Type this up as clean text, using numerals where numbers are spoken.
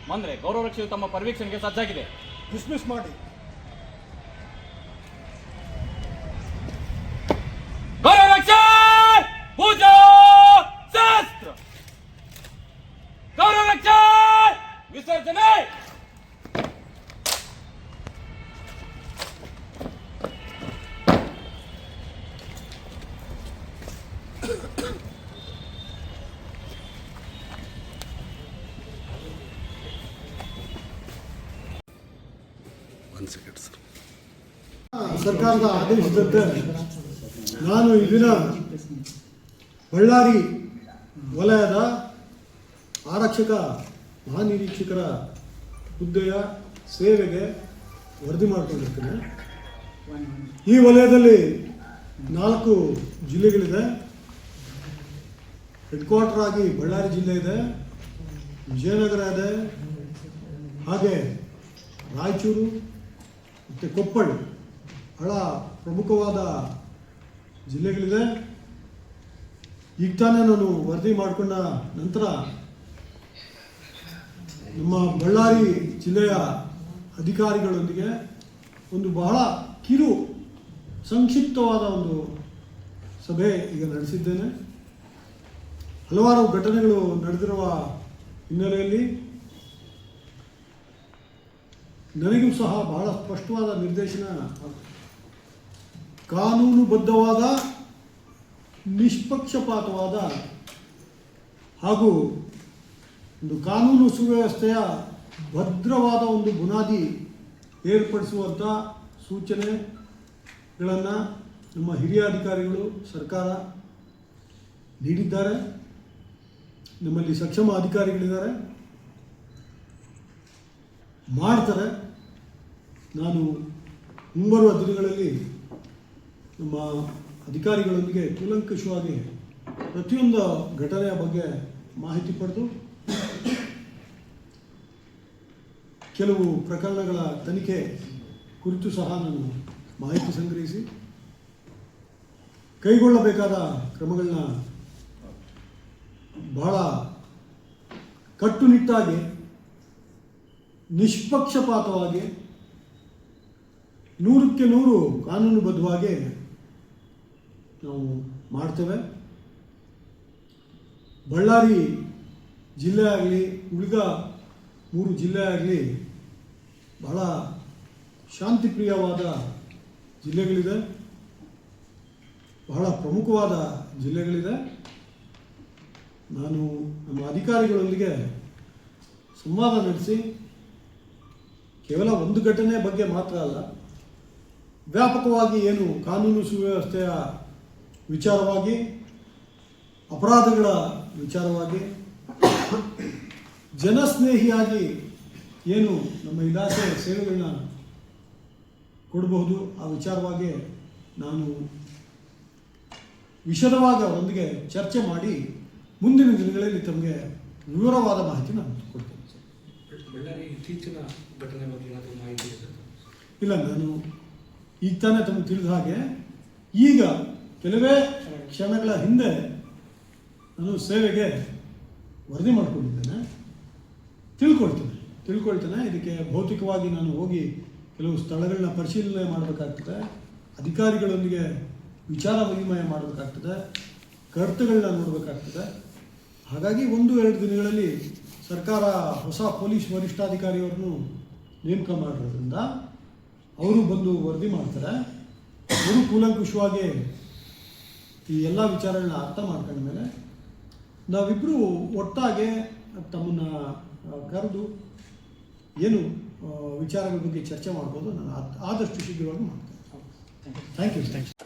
ಮಂದ್ರೆ ಗೌರವ ರಕ್ಷೆಯು ತಮ್ಮ ಪರಿವೀಕ್ಷಣೆಗೆ ಸಜ್ಜಾಗಿದೆ. ಡಿಸ್ಮಿಸ್ ಮಾಡಿ. ಗೌರವ ರಕ್ಷೆ ಪೂಜಾ ಶಾಸ್ತ್ರ. ಗೌರವ ರಕ್ಷೆ ವಿಸರ್ಜನೆ. ಸರ್ಕಾರದ ಆದೇಶದಂತೆ ನಾನು ಈ ದಿನ ಬಳ್ಳಾರಿ ವಲಯದ ಆರಕ್ಷಕ ಮಹಾನಿರೀಕ್ಷಕರ ಹುದ್ದೆಯ ಸೇವೆಗೆ ವರದಿ ಮಾಡಿಕೊಂಡಿರ್ತೇನೆ. ಈ ವಲಯದಲ್ಲಿ 4 ಜಿಲ್ಲೆಗಳಿದೆ. ಹೆಡ್ ಕ್ವಾರ್ಟರ್ ಆಗಿ ಬಳ್ಳಾರಿ ಜಿಲ್ಲೆ ಇದೆ, ವಿಜಯನಗರ ಇದೆ, ಹಾಗೆ ರಾಯಚೂರು ಮತ್ತು ಕೊಪ್ಪಳ ಬಹಳ ಪ್ರಮುಖವಾದ ಜಿಲ್ಲೆಗಳಿದೆ. ಈಗ ತಾನೇ ನಾನು ವರದಿ ಮಾಡಿಕೊಂಡ ನಂತರ ನಮ್ಮ ಬಳ್ಳಾರಿ ಜಿಲ್ಲೆಯ ಅಧಿಕಾರಿಗಳೊಂದಿಗೆ ಒಂದು ಬಹಳ ಕಿರು ಸಂಕ್ಷಿಪ್ತವಾದ ಒಂದು ಸಭೆ ಈಗ ನಡೆಸಿದ್ದೇನೆ. ಹಲವಾರು ಘಟನೆಗಳು ನಡೆದಿರುವ ಹಿನ್ನೆಲೆಯಲ್ಲಿ ನನಗೂ ಸಹ ಬಹಳ ಸ್ಪಷ್ಟವಾದ ನಿರ್ದೇಶನ, ಕಾನೂನುಬದ್ಧವಾದ ನಿಷ್ಪಕ್ಷಪಾತವಾದ ಹಾಗೂ ಒಂದು ಕಾನೂನು ಸುವ್ಯವಸ್ಥೆಯ ಭದ್ರವಾದ ಒಂದು ಬುನಾದಿ ಏರ್ಪಡಿಸುವಂಥ ಸೂಚನೆಗಳನ್ನು ನಮ್ಮ ಹಿರಿಯ ಅಧಿಕಾರಿಗಳು ಸರ್ಕಾರ ನೀಡಿದ್ದಾರೆ. ನಮ್ಮಲ್ಲಿ ಸಕ್ಷಮ ಅಧಿಕಾರಿಗಳಿದ್ದಾರೆ, ಮಾಡ್ತಾರೆ. ನಾನು ಮುಂಬರುವ ದಿನಗಳಲ್ಲಿ ನಮ್ಮ ಅಧಿಕಾರಿಗಳೊಂದಿಗೆ ಕೂಲಂಕಷವಾಗಿ ಪ್ರತಿಯೊಂದು ಘಟನೆಯ ಬಗ್ಗೆ ಮಾಹಿತಿ ಪಡೆದು ಕೆಲವು ಪ್ರಕರಣಗಳ ತನಿಖೆ ಕುರಿತು ಸಹ ನಾನು ಮಾಹಿತಿ ಸಂಗ್ರಹಿಸಿ ಕೈಗೊಳ್ಳಬೇಕಾದ ಕ್ರಮಗಳನ್ನ ಬಹಳ ಕಟ್ಟುನಿಟ್ಟಾಗಿ ನಿಷ್ಪಕ್ಷಪಾತವಾಗಿ 100ಕ್ಕೆ 100 ಕಾನೂನುಬದ್ಧವಾಗಿ ನಾವು ಮಾಡ್ತೇವೆ. ಬಳ್ಳಾರಿ ಜಿಲ್ಲೆ ಆಗಲಿ ಉಳಿದ 3 ಜಿಲ್ಲೆ ಆಗಲಿ ಬಹಳ ಶಾಂತಿಪ್ರಿಯವಾದ ಜಿಲ್ಲೆಗಳಿದೆ, ಬಹಳ ಪ್ರಮುಖವಾದ ಜಿಲ್ಲೆಗಳಿದೆ. ನಾನು ನಮ್ಮ ಅಧಿಕಾರಿಗಳೊಂದಿಗೆ ಸಂವಾದ ನಡೆಸಿ ಕೇವಲ ಒಂದು ಘಟನೆ ಬಗ್ಗೆ ಮಾತ್ರ ಅಲ್ಲ, ವ್ಯಾಪಕವಾಗಿ ಏನು ಕಾನೂನು ಸುವ್ಯವಸ್ಥೆಯ ವಿಚಾರವಾಗಿ, ಅಪರಾಧಗಳ ವಿಚಾರವಾಗಿ, ಜನಸ್ನೇಹಿಯಾಗಿ ಏನು ನಮ್ಮ ಇಲಾಖೆ ಸೇವೆಗಳನ್ನ ಕೊಡಬಹುದು ಆ ವಿಚಾರವಾಗಿ ನಾನು ವಿಶದವಾಗಿ ಅವರೊಂದಿಗೆ ಚರ್ಚೆ ಮಾಡಿ ಮುಂದಿನ ದಿನಗಳಲ್ಲಿ ತಮಗೆ ವಿವರವಾದ ಮಾಹಿತಿ ನಾನು ಕೊಡ್ತೇನೆ. ಇತ್ತೀಚಿನ ಘಟನೆ ಬಗ್ಗೆ ಏನಾದರೂ ಮಾಹಿತಿ ಇದೆ? ಇಲ್ಲ, ನಾನು ಈಗ ತಾನೇ ತಮಗೆ ತಿಳಿದ ಹಾಗೆ ಈಗ ಕೆಲವೇ ಕ್ಷಣಗಳ ಹಿಂದೆ ನಾನು ಸೇವೆಗೆ ವರದಿ ಮಾಡಿಕೊಂಡಿದ್ದೇನೆ. ತಿಳ್ಕೊಳ್ತೇನೆ. ಇದಕ್ಕೆ ಭೌತಿಕವಾಗಿ ನಾನು ಹೋಗಿ ಕೆಲವು ಸ್ಥಳಗಳನ್ನ ಪರಿಶೀಲನೆ ಮಾಡಬೇಕಾಗ್ತದೆ, ಅಧಿಕಾರಿಗಳೊಂದಿಗೆ ವಿಚಾರ ವಿನಿಮಯ ಮಾಡಬೇಕಾಗ್ತದೆ, ಕರ್ತುಗಳನ್ನ ನೋಡಬೇಕಾಗ್ತದೆ. ಹಾಗಾಗಿ 1-2 ದಿನಗಳಲ್ಲಿ ಸರ್ಕಾರ ಹೊಸ ಪೊಲೀಸ್ ವರಿಷ್ಠಾಧಿಕಾರಿಯವರನ್ನು ನೇಮಕ ಮಾಡಿರೋದ್ರಿಂದ ಅವರು ಬಂದು ವರದಿ ಮಾಡ್ತಾರೆ. ಅವರು ಕೂಲಂಕುಷವಾಗಿ ಈ ಎಲ್ಲ ವಿಚಾರಗಳನ್ನ ಅರ್ಥ ಮಾಡ್ಕೊಂಡ ಮೇಲೆ ನಾವಿಬ್ಬರು ಒಟ್ಟಾಗೆ ತಮ್ಮನ್ನು ಕರೆದು ಏನು ವಿಚಾರಗಳ ಬಗ್ಗೆ ಚರ್ಚೆ ಮಾಡ್ಬೋದು ನಾನು ಆದಷ್ಟು ಶೀಘ್ರವಾಗಿ ಮಾಡ್ತೇನೆ. Thank you.